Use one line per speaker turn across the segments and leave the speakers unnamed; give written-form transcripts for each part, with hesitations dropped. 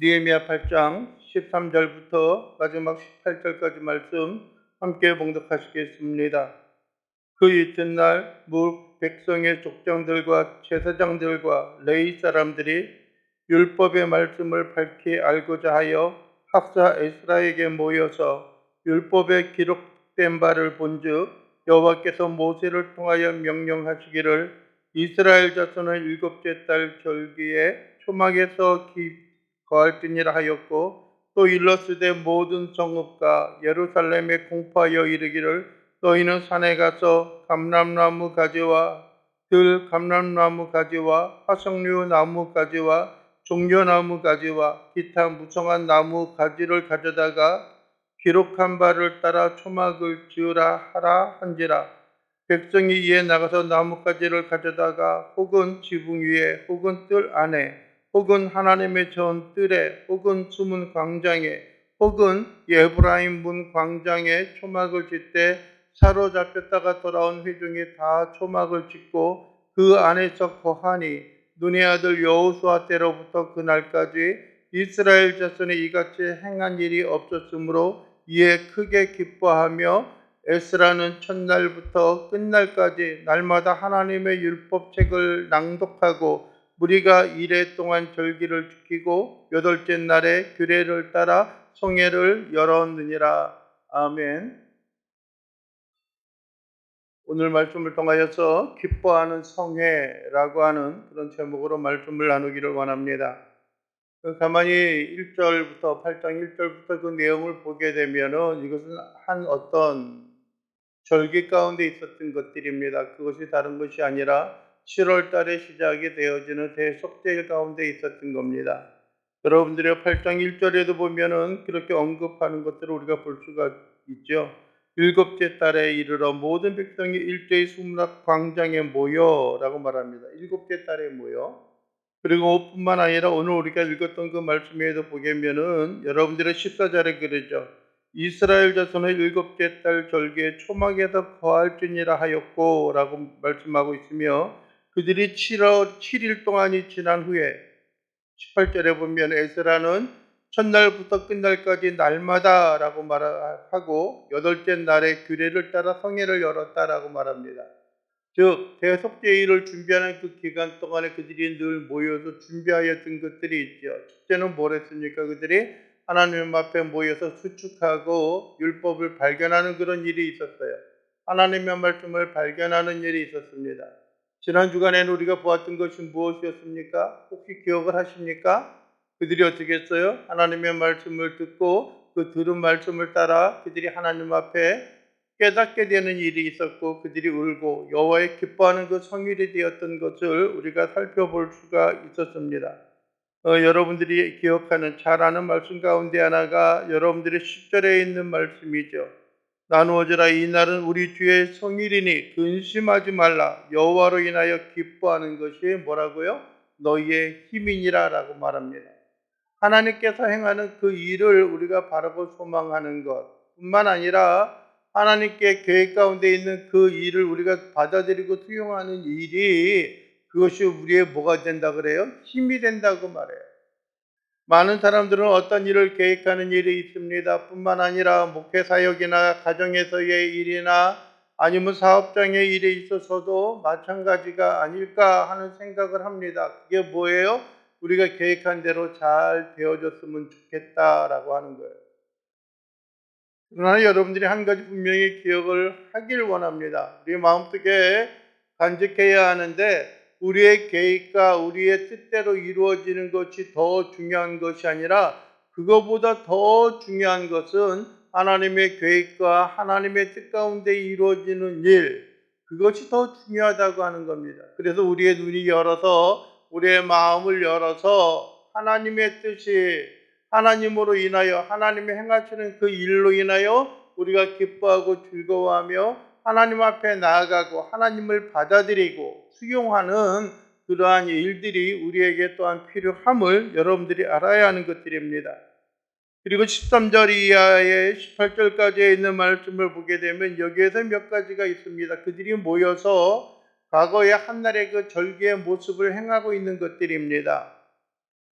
느헤미야 8장 13절부터 마지막 18절까지 말씀 함께 봉독하시겠습니다. 그 이튿날 백성의 족장들과 제사장들과 레위 사람들이 율법의 말씀을 밝히 알고자 하여 학사 에스라에게 모여서 율법에 기록된 바를 본즉 여호와께서 모세를 통하여 명령하시기를 이스라엘 자손의 일곱째 달 절기에 초막에서 거할지니라 하였고, 또 일러스되 모든 성읍과 예루살렘에 공포하여 이르기를 너희는 산에 가서 감람나무 가지와 감람나무 가지와 화석류 나무 가지와 종려나무 가지와 기타 무성한 나무 가지를 가져다가 기록한 바를 따라 초막을 지으라 하라 한지라. 백성이 이에 나가서 나뭇가지를 가져다가 혹은 지붕 위에 혹은 뜰 안에 혹은 하나님의 전뜰에 혹은 숨은 광장에 혹은 예브라임 문 광장에 초막을 짓되 사로잡혔다가 돌아온 회중이 다 초막을 짓고 그 안에서 거하니 눈의 아들 여호수아 때로부터 그날까지 이스라엘 자손이 이같이 행한 일이 없었으므로 이에 크게 기뻐하며 에스라는 첫날부터 끝날까지 날마다 하나님의 율법책을 낭독하고 무리가 이레 동안 절기를 지키고 여덟째 날에 규례를 따라 성회를 열었느니라. 아멘. 오늘 말씀을 통하여서 기뻐하는 성회라고 하는 그런 제목으로 말씀을 나누기를 원합니다. 가만히 1절부터 8장 1절부터 그 내용을 보게 되면은 이것은 한 어떤 절기 가운데 있었던 것들입니다. 그것이 다른 것이 아니라 7월 달에 시작이 되어지는 대속죄일 가운데 있었던 겁니다. 여러분들이 8장 1절에도 보면은 그렇게 언급하는 것들을 우리가 볼 수가 있죠. 일곱째 달에 이르러 모든 백성이 일제히 수문학 광장에 모여 라고 말합니다. 일곱째 달에 모여. 그리고 뿐만 아니라 오늘 우리가 읽었던 그 말씀에도 보면은 여러분들의 14절에 그러죠. 이스라엘 자손의 일곱째 달 절기에 초막에서 거할지니라 하였고 라고 말씀하고 있으며, 그들이 7일 동안이 지난 후에 18절에 보면 에스라는 첫날부터 끝날까지 날마다 라고 말하고 여덟째 날에 규례를 따라 성회를 열었다라고 말합니다. 즉 대속죄일을 준비하는 그 기간 동안에 그들이 늘 모여서 준비하였던 것들이 있죠. 첫째는 뭘 했습니까? 그들이 하나님 앞에 모여서 수축하고 율법을 발견하는 그런 일이 있었어요. 하나님의 말씀을 발견하는 일이 있었습니다. 지난 주간에는 우리가 보았던 것이 무엇이었습니까? 혹시 기억을 하십니까? 그들이 어떻게 했어요? 하나님의 말씀을 듣고 그 들은 말씀을 따라 그들이 하나님 앞에 깨닫게 되는 일이 있었고 그들이 울고 여호와의 기뻐하는 그 성일이 되었던 것을 우리가 살펴볼 수가 있었습니다. 여러분들이 기억하는 잘 아는 말씀 가운데 하나가 여러분들의 10절에 있는 말씀이죠. 나누어져라 이날은 우리 주의 성일이니 근심하지 말라. 여호와로 인하여 기뻐하는 것이 뭐라고요? 너희의 힘이니라 라고 말합니다. 하나님께서 행하는 그 일을 우리가 바라고 소망하는 것 뿐만 아니라 하나님께 계획 가운데 있는 그 일을 우리가 받아들이고 수용하는 일이 그것이 우리의 뭐가 된다 그래요? 힘이 된다고 말해요. 많은 사람들은 어떤 일을 계획하는 일이 있습니다. 뿐만 아니라 목회 사역이나 가정에서의 일이나 아니면 사업장의 일에 있어서도 마찬가지가 아닐까 하는 생각을 합니다. 그게 뭐예요? 우리가 계획한 대로 잘 되어졌으면 좋겠다라고 하는 거예요. 그러나 여러분들이 한 가지 분명히 기억을 하길 원합니다. 우리 마음속에 간직해야 하는데 우리의 계획과 우리의 뜻대로 이루어지는 것이 더 중요한 것이 아니라 그것보다 더 중요한 것은 하나님의 계획과 하나님의 뜻 가운데 이루어지는 일, 그것이 더 중요하다고 하는 겁니다. 그래서 우리의 눈이 열어서 우리의 마음을 열어서 하나님의 뜻이 하나님으로 인하여 하나님이 행하시는 그 일로 인하여 우리가 기뻐하고 즐거워하며 하나님 앞에 나아가고 하나님을 받아들이고 수용하는 그러한 일들이 우리에게 또한 필요함을 여러분들이 알아야 하는 것들입니다. 그리고 13절 이하의 18절까지 있는 말씀을 보게 되면 여기에서 몇 가지가 있습니다. 그들이 모여서 과거의 한날의 그 절기의 모습을 행하고 있는 것들입니다.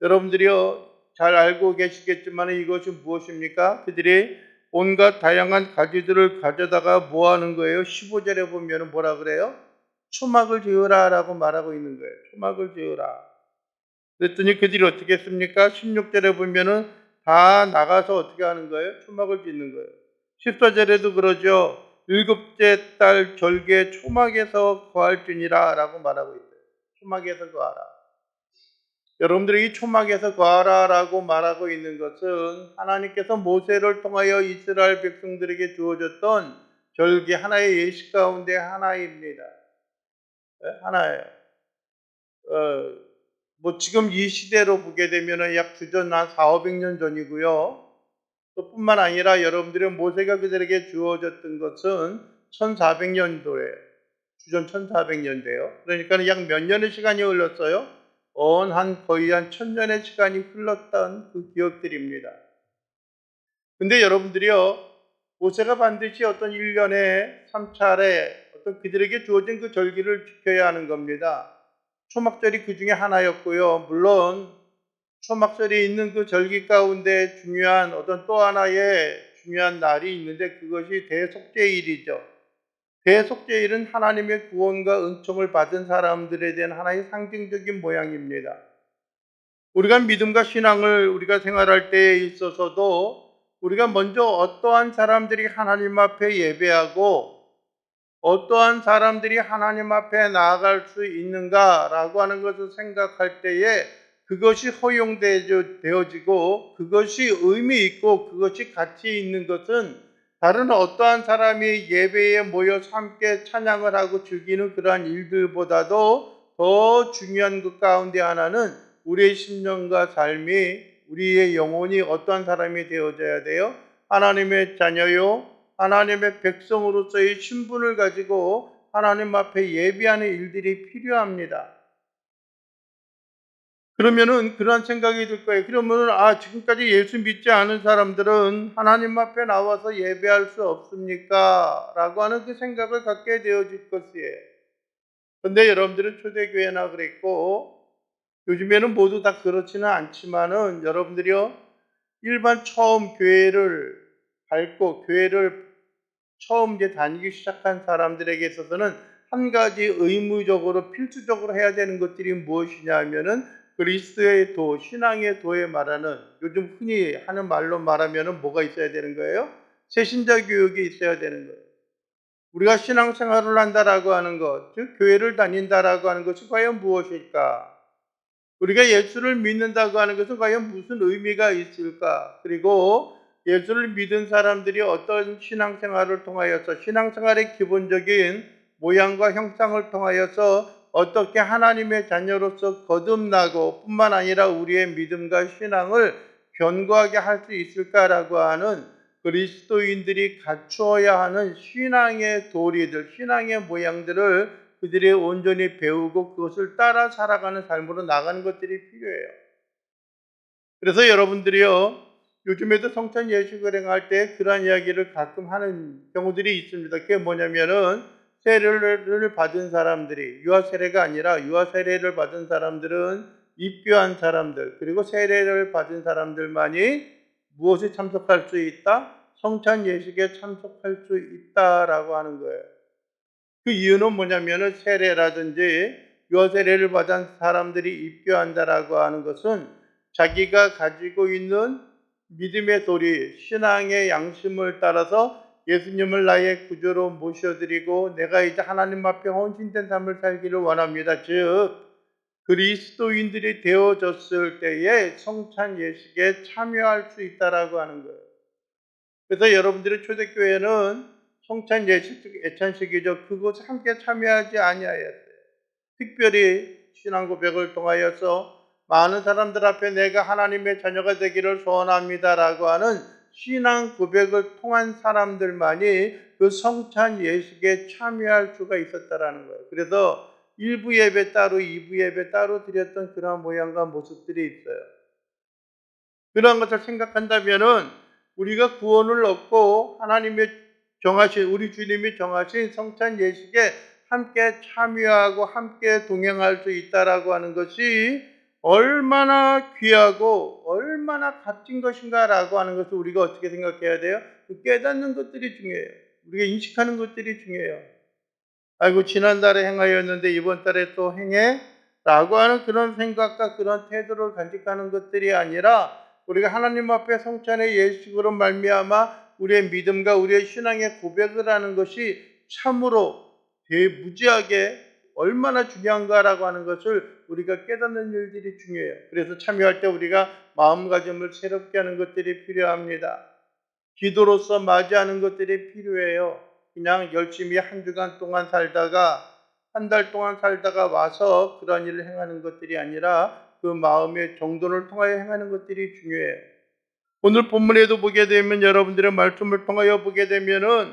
여러분들이요, 잘 알고 계시겠지만 이것이 무엇입니까? 그들이 온갖 다양한 가지들을 가져다가 뭐 하는 거예요? 15절에 보면 뭐라 그래요? 초막을 지으라 라고 말하고 있는 거예요. 초막을 지으라. 그랬더니 그들이 어떻게 했습니까? 16절에 보면은 다 나가서 어떻게 하는 거예요? 초막을 짓는 거예요. 14절에도 그러죠. 일곱째 달 절기에 초막에서 거할지니라 라고 말하고 있어요. 초막에서 거하라. 여러분들이 이 초막에서 거하라 라고 말하고 있는 것은 하나님께서 모세를 통하여 이스라엘 백성들에게 주어졌던 절기 하나의 예시 가운데 하나입니다. 하나예요. 뭐 지금 이 시대로 보게 되면 약 주전 한 400~500년 전이고요. 또 뿐만 아니라 여러분들의 모세가 그들에게 주어졌던 것은 1400년도예요. 주전 1400년대요. 그러니까 약 몇 년의 시간이 흘렀어요? 거의 한 1000년의 시간이 흘렀던 그 기억들입니다. 근데 여러분들이요, 모세가 반드시 어떤 1년에 3차례 어떤 그들에게 주어진 그 절기를 지켜야 하는 겁니다. 초막절이 그 중에 하나였고요. 물론 초막절이 있는 그 절기 가운데 중요한 어떤 또 하나의 중요한 날이 있는데 그것이 대속죄일이죠. 대속죄일은 하나님의 구원과 은총을 받은 사람들에 대한 하나의 상징적인 모양입니다. 우리가 믿음과 신앙을 우리가 생활할 때에 있어서도 우리가 먼저 어떠한 사람들이 하나님 앞에 예배하고 어떠한 사람들이 하나님 앞에 나아갈 수 있는가라고 하는 것을 생각할 때에 그것이 허용되어지고 그것이 의미 있고 그것이 가치 있는 것은 다른 어떠한 사람이 예배에 모여서 함께 찬양을 하고 즐기는 그러한 일들보다도 더 중요한 것 가운데 하나는 우리의 심령과 삶이 우리의 영혼이 어떠한 사람이 되어져야 돼요? 하나님의 자녀요, 하나님의 백성으로서의 신분을 가지고 하나님 앞에 예배하는 일들이 필요합니다. 그러면은 그러한 생각이 들 거예요. 그러면은 지금까지 예수 믿지 않은 사람들은 하나님 앞에 나와서 예배할 수 없습니까? 라고 하는 그 생각을 갖게 되어질 것이에요. 그런데 여러분들은 초대교회나 그랬고 요즘에는 모두 다 그렇지는 않지만은 여러분들이요, 일반 처음 교회를 밟고 교회를 처음 이제 다니기 시작한 사람들에게 있어서는 한 가지 의무적으로 필수적으로 해야 되는 것들이 무엇이냐 하면은 그리스도의 도, 신앙의 도에 말하는 요즘 흔히 하는 말로 말하면은 뭐가 있어야 되는 거예요? 새신자 교육이 있어야 되는 거예요. 우리가 신앙생활을 한다라고 하는 것, 즉 교회를 다닌다라고 하는 것이 과연 무엇일까? 우리가 예수를 믿는다고 하는 것은 과연 무슨 의미가 있을까? 그리고 예수를 믿은 사람들이 어떤 신앙생활을 통하여서 신앙생활의 기본적인 모양과 형상을 통하여서 어떻게 하나님의 자녀로서 거듭나고 뿐만 아니라 우리의 믿음과 신앙을 견고하게 할 수 있을까라고 하는 그리스도인들이 갖추어야 하는 신앙의 도리들, 신앙의 모양들을 그들이 온전히 배우고 그것을 따라 살아가는 삶으로 나가는 것들이 필요해요. 그래서 여러분들이요, 요즘에도 성찬 예식을 행할 때 그러한 이야기를 가끔 하는 경우들이 있습니다. 그게 뭐냐면은 세례를 받은 사람들이, 유아 세례가 아니라 유아 세례를 받은 사람들은 입교한 사람들, 그리고 세례를 받은 사람들만이 무엇에 참석할 수 있다? 성찬 예식에 참석할 수 있다라고 하는 거예요. 그 이유는 뭐냐면은 세례라든지 유아 세례를 받은 사람들이 입교한다라고 하는 것은 자기가 가지고 있는 믿음의 도리, 신앙의 양심을 따라서 예수님을 나의 구주로 모셔드리고 내가 이제 하나님 앞에 헌신된 삶을 살기를 원합니다. 즉 그리스도인들이 되어졌을 때에 성찬 예식에 참여할 수 있다라고 하는 거예요. 그래서 여러분들의 초대교회는 성찬 예식, 애찬식이죠. 그것에 함께 참여하지 아니하였어요. 특별히 신앙 고백을 통하여서 많은 사람들 앞에 내가 하나님의 자녀가 되기를 소원합니다라고 하는 신앙 고백을 통한 사람들만이 그 성찬 예식에 참여할 수가 있었다라는 거예요. 그래서 1부 예배 따로, 2부 예배 따로 드렸던 그런 모양과 모습들이 있어요. 그런 것을 생각한다면은 우리가 구원을 얻고 하나님의 정하신, 우리 주님이 정하신 성찬 예식에 함께 참여하고 함께 동행할 수 있다라고 하는 것이 얼마나 귀하고 얼마나 값진 것인가라고 하는 것을 우리가 어떻게 생각해야 돼요? 깨닫는 것들이 중요해요. 우리가 인식하는 것들이 중요해요. 아이고 지난달에 행하였는데 이번 달에 또 행해? 라고 하는 그런 생각과 그런 태도를 간직하는 것들이 아니라 우리가 하나님 앞에 성찬의 예식으로 말미암아 우리의 믿음과 우리의 신앙의 고백을 하는 것이 참으로 대무지하게 얼마나 중요한가라고 하는 것을 우리가 깨닫는 일들이 중요해요. 그래서 참여할 때 우리가 마음가짐을 새롭게 하는 것들이 필요합니다. 기도로서 맞이하는 것들이 필요해요. 그냥 열심히 한 주간 동안 살다가 한 달 동안 살다가 와서 그런 일을 행하는 것들이 아니라 그 마음의 정돈을 통하여 행하는 것들이 중요해요. 오늘 본문에도 보게 되면 여러분들의 말씀을 통하여 보게 되면은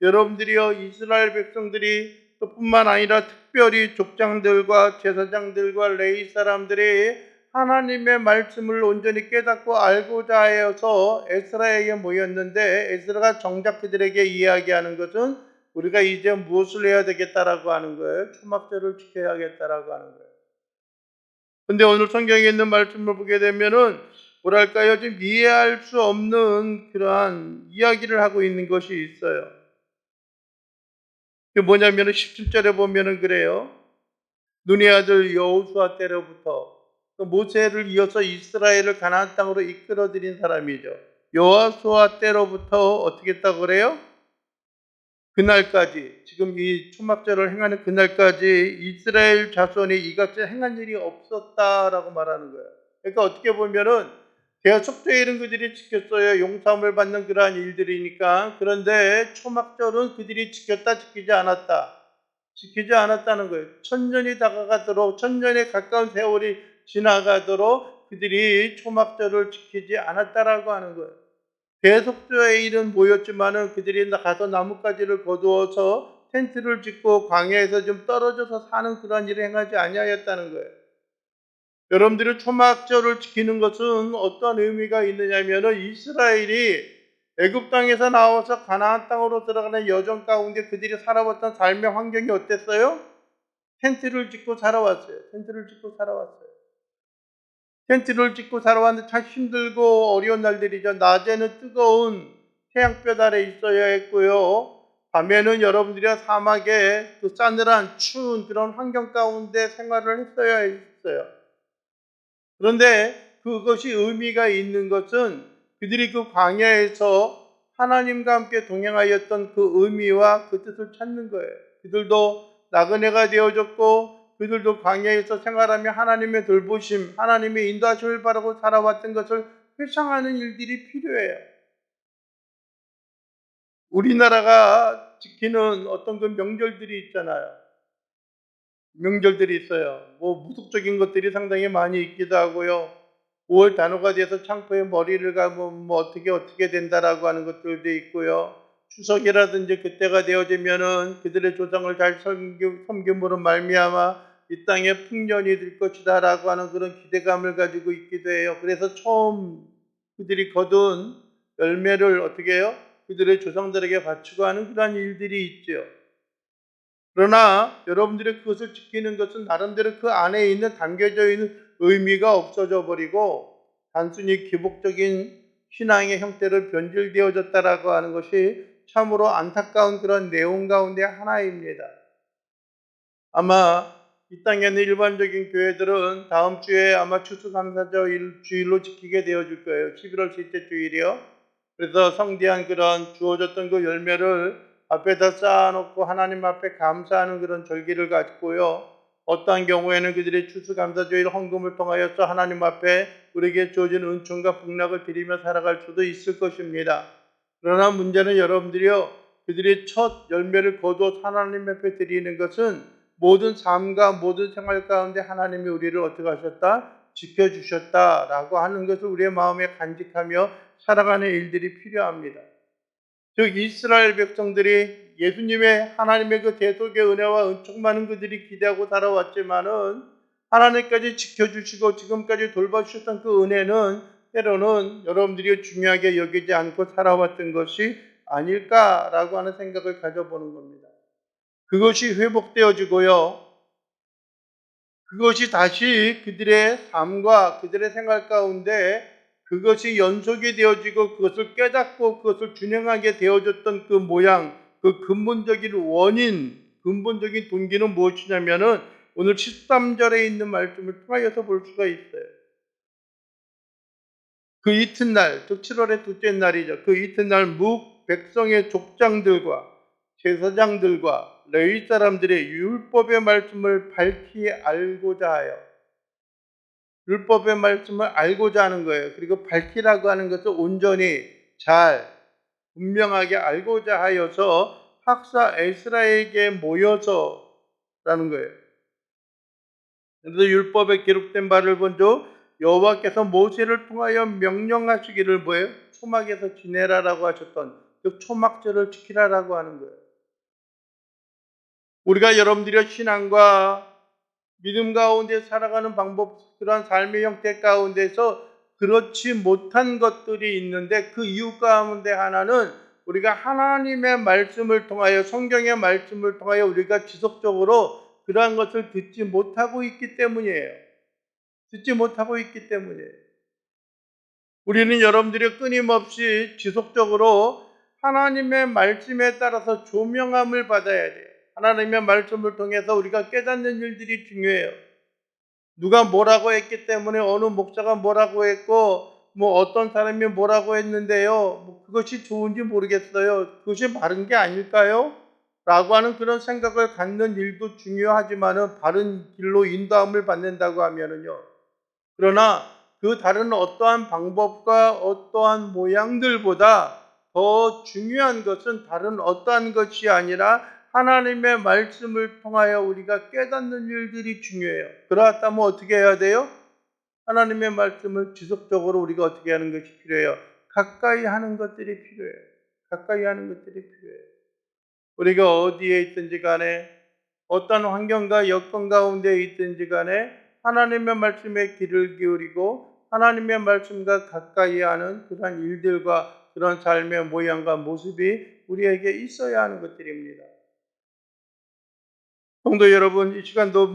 여러분들이요 이스라엘 백성들이 또 뿐만 아니라 특별히 족장들과 제사장들과 레위 사람들이 하나님의 말씀을 온전히 깨닫고 알고자 하여서 에스라에게 모였는데 에스라가 정작 그들에게 이야기하는 것은 우리가 이제 무엇을 해야 되겠다라고 하는 거예요. 초막절을 지켜야겠다라고 하는 거예요. 근데 오늘 성경에 있는 말씀을 보게 되면은 뭐랄까요? 좀 이해할 수 없는 그러한 이야기를 하고 있는 것이 있어요. 그게 뭐냐면은 17절에 보면은 그래요. 눈의 아들 여호수아 때로부터 또 모세를 이어서 이스라엘을 가나안 땅으로 이끌어들인 사람이죠. 여호수아 때로부터 어떻게 했다고 그래요? 그날까지 지금 이 초막절을 행하는 그날까지 이스라엘 자손이 이같이 행한 일이 없었다라고 말하는 거예요. 그러니까 어떻게 보면은 대속죄일은 그들이 지켰어요. 용서함을 받는 그러한 일들이니까. 그런데 초막절은 그들이 지켰다 지키지 않았다. 지키지 않았다는 거예요. 천년이 다가가도록 천년에 가까운 세월이 지나가도록 그들이 초막절을 지키지 않았다라고 하는 거예요. 대속죄의 일은 모였지만은 그들이 가서 나뭇가지를 거두어서 텐트를 짓고 광야에서 좀 떨어져서 사는 그런 일을 행하지 아니하였다는 거예요. 여러분들이 초막절을 지키는 것은 어떤 의미가 있느냐면은 이스라엘이 애굽 땅에서 나와서 가나안 땅으로 들어가는 여정 가운데 그들이 살아왔던 삶의 환경이 어땠어요? 텐트를 짓고 살아왔어요. 텐트를 짓고 살아왔어요. 텐트를 짓고 살아왔는데 참 힘들고 어려운 날들이죠. 낮에는 뜨거운 태양볕 아래 있어야 했고요. 밤에는 여러분들이 사막의 그 싸늘한 추운 그런 환경 가운데 생활을 했어야 했어요. 그런데 그것이 의미가 있는 것은 그들이 그 광야에서 하나님과 함께 동행하였던 그 의미와 그 뜻을 찾는 거예요. 그들도 나그네가 되어졌고 그들도 광야에서 생활하며 하나님의 돌보심, 하나님의 인도하심을 바라고 살아왔던 것을 회상하는 일들이 필요해요. 우리나라가 지키는 어떤 그 명절들이 있잖아요. 명절들이 있어요. 뭐 무속적인 것들이 상당히 많이 있기도 하고요. 5월 단오가 돼서 창포에 머리를 감으면 뭐 어떻게 된다라고 하는 것들도 있고요. 추석이라든지 그때가 되어지면은 그들의 조상을 잘 섬김으로 말미암아 이 땅에 풍년이 될 것이다라고 하는 그런 기대감을 가지고 있기도 해요. 그래서 처음 그들이 거둔 열매를 어떻게 해요? 그들의 조상들에게 바치고 하는 그러한 일들이 있죠. 그러나 여러분들이 그것을 지키는 것은 나름대로 그 안에 있는 담겨져 있는 의미가 없어져 버리고 단순히 기복적인 신앙의 형태로 변질되어졌다라고 하는 것이 참으로 안타까운 그런 내용 가운데 하나입니다. 아마 이 땅에 있는 일반적인 교회들은 다음 주에 아마 추수감사절 주일로 지키게 되어질 거예요. 11월 셋째 주일이요. 그래서 성대한 그런 주어졌던 그 열매를 앞에다 쌓아놓고 하나님 앞에 감사하는 그런 절기를 갖고요. 어떠한 경우에는 그들이 추수감사주일 헌금을 통하여서 하나님 앞에 우리에게 주어진 은총과 복락을 드리며 살아갈 수도 있을 것입니다. 그러나 문제는 여러분들이요. 그들이 첫 열매를 거두어 하나님 앞에 드리는 것은 모든 삶과 모든 생활 가운데 하나님이 우리를 어떻게 하셨다? 지켜주셨다라고 하는 것을 우리의 마음에 간직하며 살아가는 일들이 필요합니다. 즉 이스라엘 백성들이 예수님의 하나님의 그 대속의 은혜와 은총만은 그들이 기대하고 살아왔지만은 하나님까지 지켜주시고 지금까지 돌봐주셨던 그 은혜는 때로는 여러분들이 중요하게 여기지 않고 살아왔던 것이 아닐까라고 하는 생각을 가져보는 겁니다. 그것이 회복되어지고요. 그것이 다시 그들의 삶과 그들의 생활 가운데 그것이 연속이 되어지고 그것을 깨닫고 그것을 준행하게 되어졌던 그 모양, 그 근본적인 원인, 근본적인 동기는 무엇이냐면은 오늘 13절에 있는 말씀을 통하여서 볼 수가 있어요. 그 이튿날, 즉 7월의 둘째 날이죠. 그 이튿날 묵 백성의 족장들과 제사장들과 레위 사람들의 율법의 말씀을 밝히 알고자 하여, 율법의 말씀을 알고자 하는 거예요. 그리고 밝히라고 하는 것을 온전히 잘 분명하게 알고자 하여서 학사 에스라에게 모여서라는 거예요. 그래서 율법에 기록된 바를 본즉 여호와께서 모세를 통하여 명령하시기를 뭐예요? 초막에서 지내라라고 하셨던 그 초막절을 지키라라고 하는 거예요. 우리가 여러분들의 신앙과 믿음 가운데 살아가는 방법, 그러한 삶의 형태 가운데서 그렇지 못한 것들이 있는데 그 이유 가운데 하나는 우리가 하나님의 말씀을 통하여, 성경의 말씀을 통하여 우리가 지속적으로 그러한 것을 듣지 못하고 있기 때문이에요. 듣지 못하고 있기 때문이에요. 우리는 여러분들이 끊임없이 지속적으로 하나님의 말씀에 따라서 조명함을 받아야 돼요. 하나님의 말씀을 통해서 우리가 깨닫는 일들이 중요해요. 누가 뭐라고 했기 때문에 어느 목사가 뭐라고 했고 뭐 어떤 사람이 뭐라고 했는데요, 뭐 그것이 좋은지 모르겠어요. 그것이 바른 게 아닐까요? 라고 하는 그런 생각을 갖는 일도 중요하지만은 바른 길로 인도함을 받는다고 하면은요, 그러나 그 다른 어떠한 방법과 어떠한 모양들보다 더 중요한 것은 다른 어떠한 것이 아니라 하나님의 말씀을 통하여 우리가 깨닫는 일들이 중요해요. 그렇다면 어떻게 해야 돼요? 하나님의 말씀을 지속적으로 우리가 어떻게 하는 것이 필요해요? 가까이 하는 것들이 필요해요. 가까이 하는 것들이 필요해요. 우리가 어디에 있든지 간에 어떤 환경과 여건 가운데 있든지 간에 하나님의 말씀에 귀를 기울이고 하나님의 말씀과 가까이 하는 그런 일들과 그런 삶의 모양과 모습이 우리에게 있어야 하는 것들입니다. 성도 여러분, 이 시간도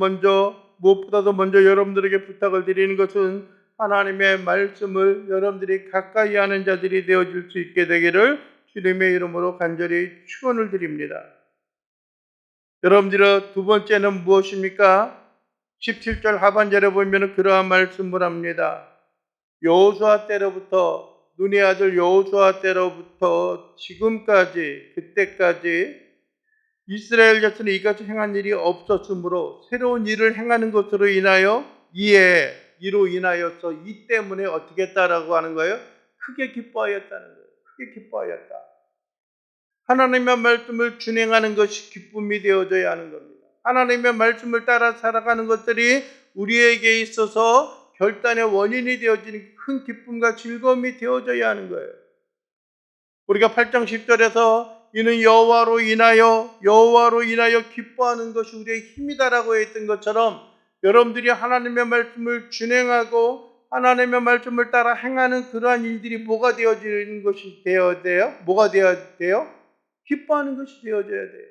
무엇보다도 먼저 여러분들에게 부탁을 드리는 것은 하나님의 말씀을 여러분들이 가까이 하는 자들이 되어질 수 있게 되기를 주님의 이름으로 간절히 축원을 드립니다. 여러분들의 두 번째는 무엇입니까? 17절 하반절에 보면 그러한 말씀을 합니다. 여호수아 때로부터, 눈의 아들 여호수아 때로부터 지금까지, 그때까지 이스라엘 자손이 이같이 행한 일이 없었으므로 새로운 일을 행하는 것으로 인하여 이로 인하여서 이 때문에 어떻게 했다라고 하는 거예요? 크게 기뻐하였다는 거예요. 크게 기뻐하였다. 하나님의 말씀을 준행하는 것이 기쁨이 되어져야 하는 겁니다. 하나님의 말씀을 따라 살아가는 것들이 우리에게 있어서 결단의 원인이 되어지는 큰 기쁨과 즐거움이 되어져야 하는 거예요. 우리가 8장 10절에서 이는 여호와로 인하여 기뻐하는 것이 우리의 힘이다라고 했던 것처럼 여러분들이 하나님의 말씀을 준행하고 하나님의 말씀을 따라 행하는 그러한 일들이 뭐가 되어지는 것이 되어야 돼요? 뭐가 되어야 돼요? 기뻐하는 것이 되어져야 돼요.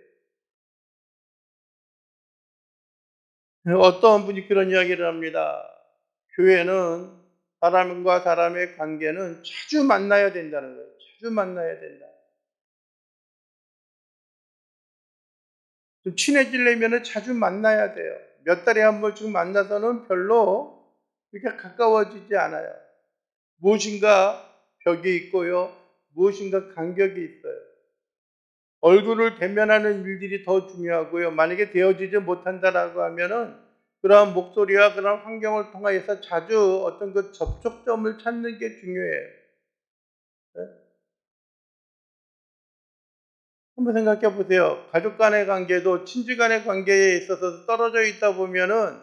어떤 분이 그런 이야기를 합니다. 교회는 사람과 사람의 관계는 자주 만나야 된다는 거예요. 자주 만나야 된다. 좀 친해지려면 자주 만나야 돼요. 몇 달에 한 번씩 만나서는 별로 그렇게 가까워지지 않아요. 무엇인가 벽이 있고요. 무엇인가 간격이 있어요. 얼굴을 대면하는 일들이 더 중요하고요. 만약에 되어지지 못한다라고 하면은 그러한 목소리와 그런 환경을 통해서 자주 어떤 그 접촉점을 찾는 게 중요해요. 네? 한번 생각해 보세요. 가족 간의 관계도 친지 간의 관계에 있어서 떨어져 있다 보면은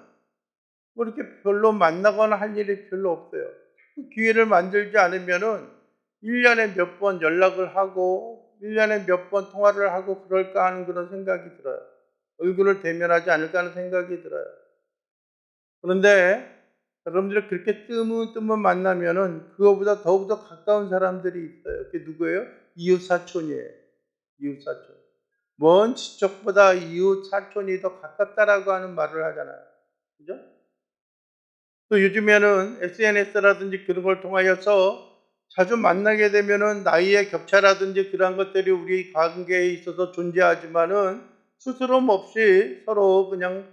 뭐 이렇게 별로 만나거나 할 일이 별로 없어요. 그 기회를 만들지 않으면은 1년에 몇 번 연락을 하고 1년에 몇 번 통화를 하고 그럴까 하는 그런 생각이 들어요. 얼굴을 대면하지 않을까 하는 생각이 들어요. 그런데 여러분들이 그렇게 뜨문뜨문 만나면은 그거보다 더욱더 가까운 사람들이 있어요. 그게 누구예요? 이웃 사촌이에요. 이웃 사촌. 먼 친척보다 이웃 사촌이 더 가깝다라고 하는 말을 하잖아요. 그죠? 또 요즘에는 SNS라든지 그런 걸 통하여서 자주 만나게 되면은 나이의 격차라든지 그런 것들이 우리 관계에 있어서 존재하지만은 스스럼 없이 서로 그냥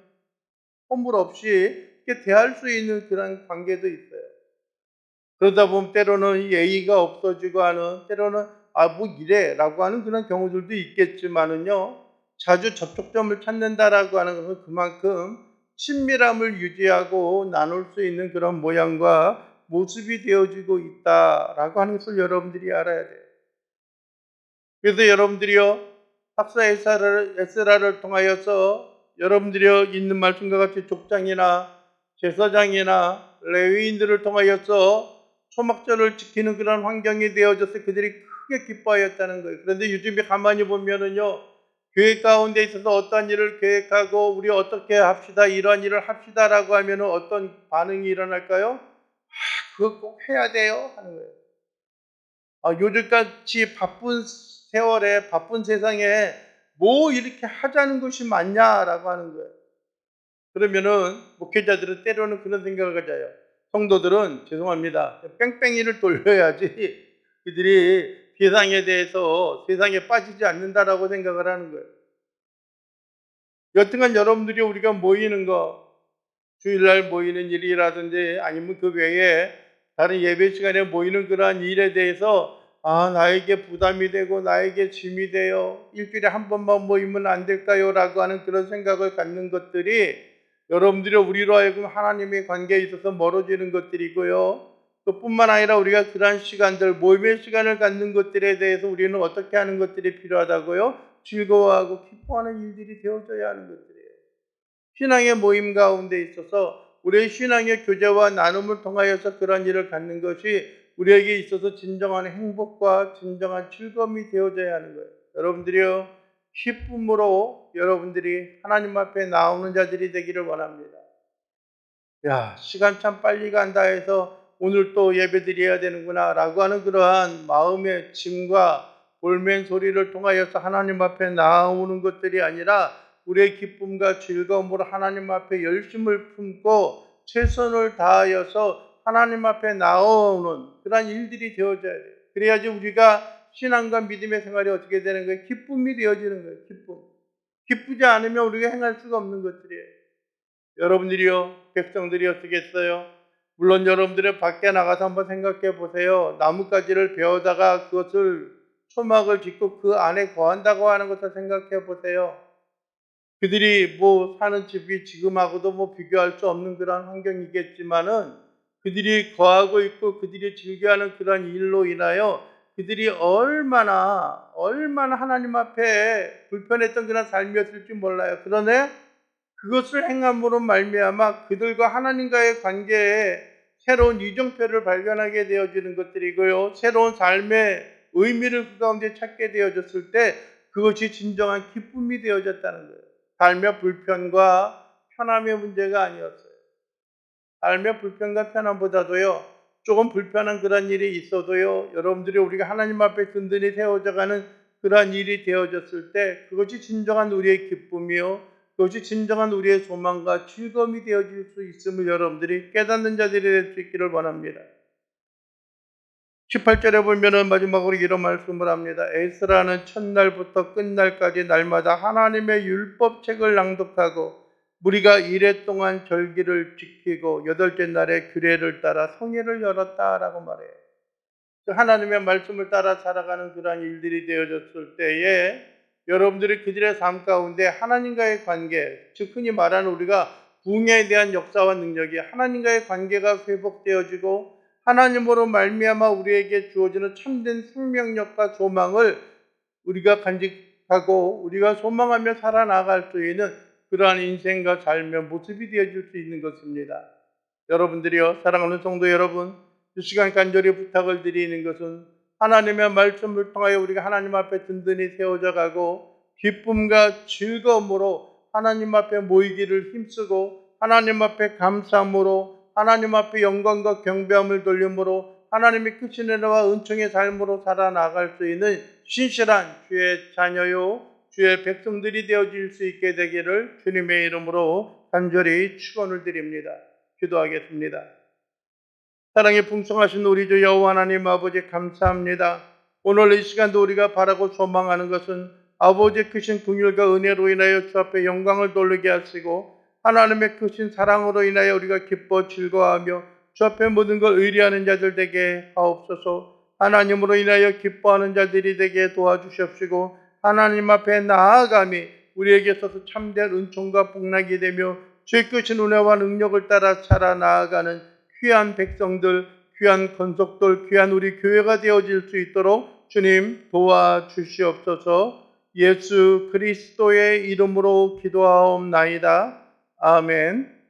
허물 없이 이렇게 대할 수 있는 그런 관계도 있어요. 그러다 보면 때로는 예의가 없어지고 하는, 때로는 아 뭐 이래라고 하는 그런 경우들도 있겠지만은요. 자주 접촉점을 찾는다라고 하는 것은 그만큼 친밀함을 유지하고 나눌 수 있는 그런 모양과 모습이 되어지고 있다라고 하는 것을 여러분들이 알아야 돼요. 그래서 여러분들이요, 학사 에스라를 통하여서 여러분들이요, 있는 말씀과 같이 족장이나 제사장이나 레위인들을 통하여서 초막절을 지키는 그런 환경이 되어져서 그들이 크게 기뻐하였다는 거예요. 그런데 요즘에 가만히 보면은요, 교회 가운데 있어서 어떤 일을 계획하고 우리 어떻게 합시다, 이런 일을 합시다라고 하면은 어떤 반응이 일어날까요? 그거 꼭 해야 돼요 하는 거예요. 요즘같이 바쁜 세월에 바쁜 세상에 뭐 이렇게 하자는 것이 맞냐라고 하는 거예요. 그러면은 목회자들은 때로는 그런 생각을 가져요. 성도들은 죄송합니다. 뺑뺑이를 돌려야지 그들이 세상에 대해서 세상에 빠지지 않는다라고 생각을 하는 거예요. 여튼간 여러분들이 우리가 모이는 거, 주일날 모이는 일이라든지 아니면 그 외에 다른 예배 시간에 모이는 그러한 일에 대해서 나에게 부담이 되고 나에게 짐이 돼요. 일주일에 한 번만 모이면 안 될까요? 라고 하는 그런 생각을 갖는 것들이 여러분들이 우리로 하여금 하나님의 관계에 있어서 멀어지는 것들이고요. 또 뿐만 아니라 우리가 그러한 시간들, 모임의 시간을 갖는 것들에 대해서 우리는 어떻게 하는 것들이 필요하다고요? 즐거워하고 기뻐하는 일들이 되어져야 하는 것들이에요. 신앙의 모임 가운데 있어서 우리의 신앙의 교제와 나눔을 통하여서 그런 일을 갖는 것이 우리에게 있어서 진정한 행복과 진정한 즐거움이 되어져야 하는 거예요. 여러분들이요, 기쁨으로 여러분들이 하나님 앞에 나오는 자들이 되기를 원합니다. 야, 시간 참 빨리 간다 해서 오늘 또 예배 드려야 되는구나 라고 하는 그러한 마음의 짐과 볼멘 소리를 통하여서 하나님 앞에 나오는 것들이 아니라 우리의 기쁨과 즐거움으로 하나님 앞에 열심을 품고 최선을 다하여서 하나님 앞에 나오는 그러한 일들이 되어져야 돼요. 그래야지 우리가 신앙과 믿음의 생활이 어떻게 되는 거예요? 기쁨이 되어지는 거예요. 기쁨. 기쁘지 않으면 우리가 행할 수가 없는 것들이에요. 여러분들이요, 백성들이 어떻겠어요? 물론 여러분들이 밖에 나가서 한번 생각해 보세요. 나뭇가지를 베어다가 그것을 초막을 짓고 그 안에 거한다고 하는 것을 생각해 보세요. 그들이 뭐 사는 집이 지금하고도 뭐 비교할 수 없는 그런 환경이겠지만은 그들이 거하고 있고 그들이 즐겨하는 그런 일로 인하여 그들이 얼마나 하나님 앞에 불편했던 그런 삶이었을지 몰라요. 그러나 그것을 행함으로 말미암아 그들과 하나님과의 관계에 새로운 이정표를 발견하게 되어지는 것들이고요. 새로운 삶의 의미를 그 가운데 찾게 되어졌을 때 그것이 진정한 기쁨이 되어졌다는 거예요. 삶의 불편과 편함의 문제가 아니었어요. 삶의 불편과 편함보다도요, 조금 불편한 그런 일이 있어도요, 여러분들이 우리가 하나님 앞에 든든히 세워져가는 그러한 일이 되어졌을 때 그것이 진정한 우리의 기쁨이요, 그것이 진정한 우리의 소망과 즐거움이 되어질 수 있음을 여러분들이 깨닫는 자들이 될 수 있기를 원합니다. 18절에 보면은 마지막으로 이런 말씀을 합니다. 에스라는 첫날부터 끝날까지 날마다 하나님의 율법책을 낭독하고 무리가 이래 동안 절기를 지키고 여덟째 날에 규례를 따라 성회를 열었다라고 말해요. 하나님의 말씀을 따라 살아가는 그러한 일들이 되어졌을 때에 여러분들이 그들의 삶 가운데 하나님과의 관계, 즉 흔히 말하는 우리가 부흥에 대한 역사와 능력이 하나님과의 관계가 회복되어지고 하나님으로 말미암아 우리에게 주어지는 참된 생명력과 소망을 우리가 간직하고 우리가 소망하며 살아나갈 수 있는 그러한 인생과 삶의 모습이 되어질 수 있는 것입니다. 여러분들이요, 사랑하는 성도 여러분, 이 시간 간절히 부탁을 드리는 것은 하나님의 말씀을 통하여 우리가 하나님 앞에 든든히 세워져 가고 기쁨과 즐거움으로 하나님 앞에 모이기를 힘쓰고 하나님 앞에 감사함으로 하나님 앞에 영광과 경배함을 돌림으로 하나님의 크신 은혜와 은총의 삶으로 살아나갈 수 있는 신실한 주의 자녀요, 주의 백성들이 되어질 수 있게 되기를 주님의 이름으로 간절히 축원을 드립니다. 기도하겠습니다. 사랑에 풍성하신 우리 주 여호와 하나님 아버지 감사합니다. 오늘 이 시간도 우리가 바라고 소망하는 것은 아버지의 크신 긍휼과 은혜로 인하여 주 앞에 영광을 돌리게 하시고 하나님의 크신 사랑으로 인하여 우리가 기뻐 즐거워하며 주 앞에 모든 걸 의뢰하는 자들 되게 하옵소서. 하나님으로 인하여 기뻐하는 자들이 되게 도와주시옵시고 하나님 앞에 나아감이 우리에게 있어서 참된 은총과 복락이 되며 주의 크신 은혜와 능력을 따라 살아 나아가는 귀한 백성들, 귀한 건속들, 귀한 우리 교회가 되어질 수 있도록 주님 도와주시옵소서. 예수 그리스도의 이름으로 기도하옵나이다. 아멘.